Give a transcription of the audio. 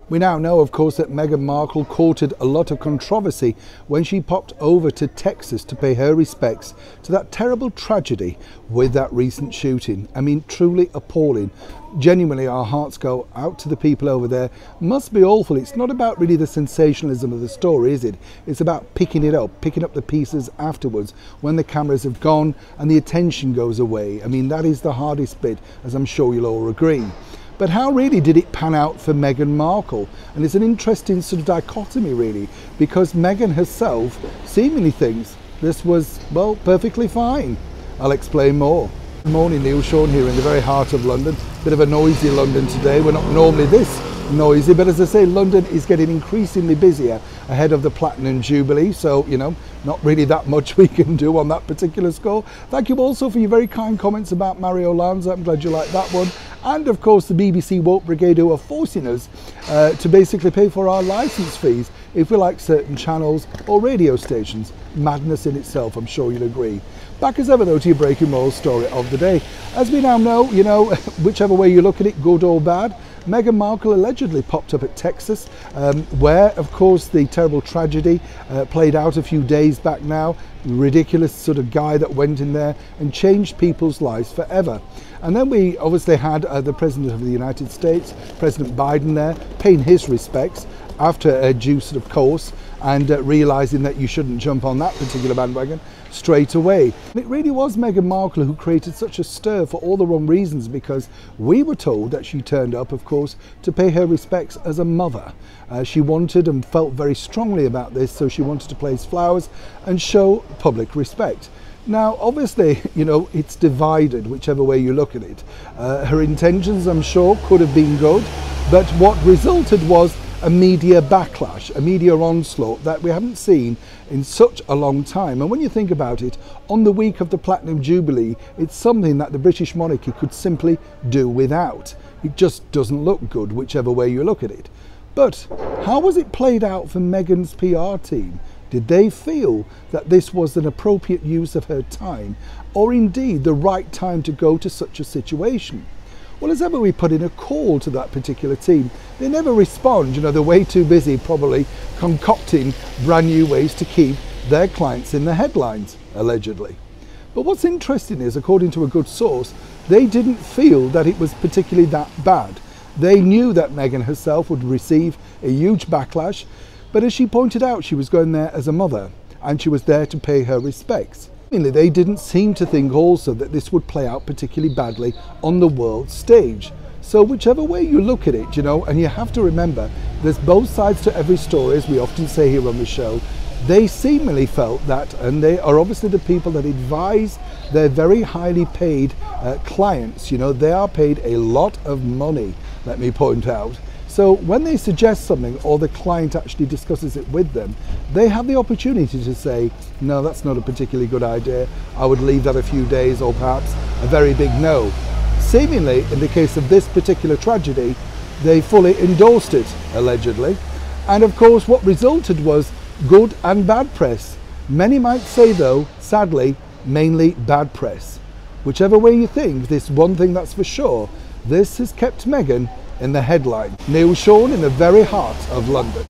We now know, of course, that Meghan Markle courted a lot of controversy when she popped over to Texas to pay her respects to that terrible tragedy with that recent shooting. I mean, truly appalling. Genuinely, our hearts go out to the people over there. Must be awful. It's not about really the sensationalism of the story, is it? It's about picking it up, picking up the pieces afterwards when the cameras have gone and the attention goes away. I mean, that is the hardest bit, as I'm sure you'll all agree. But how really did it pan out for Meghan Markle? And it's an interesting sort of dichotomy really, because Meghan herself seemingly thinks this was, well, perfectly fine. I'll explain more. Good morning, Neil Sean here in the very heart of London. Bit of a noisy London today. We're not normally this noisy, but as I say, London is getting increasingly busier ahead of the Platinum Jubilee, so you know, not really that much we can do on that particular score. Thank you also for your very kind comments about Mario Lanza. I'm glad you liked that one. And of course the BBC Woke Brigade, who are forcing us to basically pay for our licence fees if we like certain channels or radio stations. Madness in itself, I'm sure you'll agree. Back as ever though to your breaking moral story of the day. As we now know, you know, whichever way you look at it, good or bad, Meghan Markle allegedly popped up at Texas, where, of course, the terrible tragedy played out a few days back now. Ridiculous sort of guy that went in there and changed people's lives forever. And then we obviously had the President of the United States, President Biden there, paying his respects after a due sort of course and realising that you shouldn't jump on that particular bandwagon straight away. And it really was Meghan Markle who created such a stir for all the wrong reasons, because we were told that she turned up, of course, to pay her respects as a mother. She wanted and felt very strongly about this, so she wanted to place flowers and show public respect. Now, obviously, you know, it's divided whichever way you look at it. Her intentions, I'm sure, could have been good, but what resulted was a media backlash, a media onslaught that we haven't seen in such a long time. And when you think about it, on the week of the Platinum Jubilee, it's something that the British monarchy could simply do without. It just doesn't look good, whichever way you look at it. But how was it played out for Meghan's PR team? Did they feel that this was an appropriate use of her time, or indeed the right time to go to such a situation? Well, as ever, we put in a call to that particular team. They never respond. You know, they're way too busy probably concocting brand new ways to keep their clients in the headlines, allegedly. But what's interesting is, according to a good source, they didn't feel that it was particularly that bad. They knew that Meghan herself would receive a huge backlash, but as she pointed out, she was going there as a mother and she was there to pay her respects. They didn't seem to think also that this would play out particularly badly on the world stage. So whichever way you look at it, you know, and you have to remember, there's both sides to every story, as we often say here on the show. They seemingly felt that, and they are obviously the people that advise their very highly paid clients. You know, they are paid a lot of money, let me point out. So when they suggest something or the client actually discusses it with them, they have the opportunity to say, no, that's not a particularly good idea. I would leave that a few days, or perhaps a very big no. Seemingly, in the case of this particular tragedy, they fully endorsed it, allegedly. And of course, what resulted was good and bad press. Many might say, though, sadly, mainly bad press. Whichever way you think, this one thing that's for sure, this has kept Meghan in the headline. Neil Sean in the very heart of London.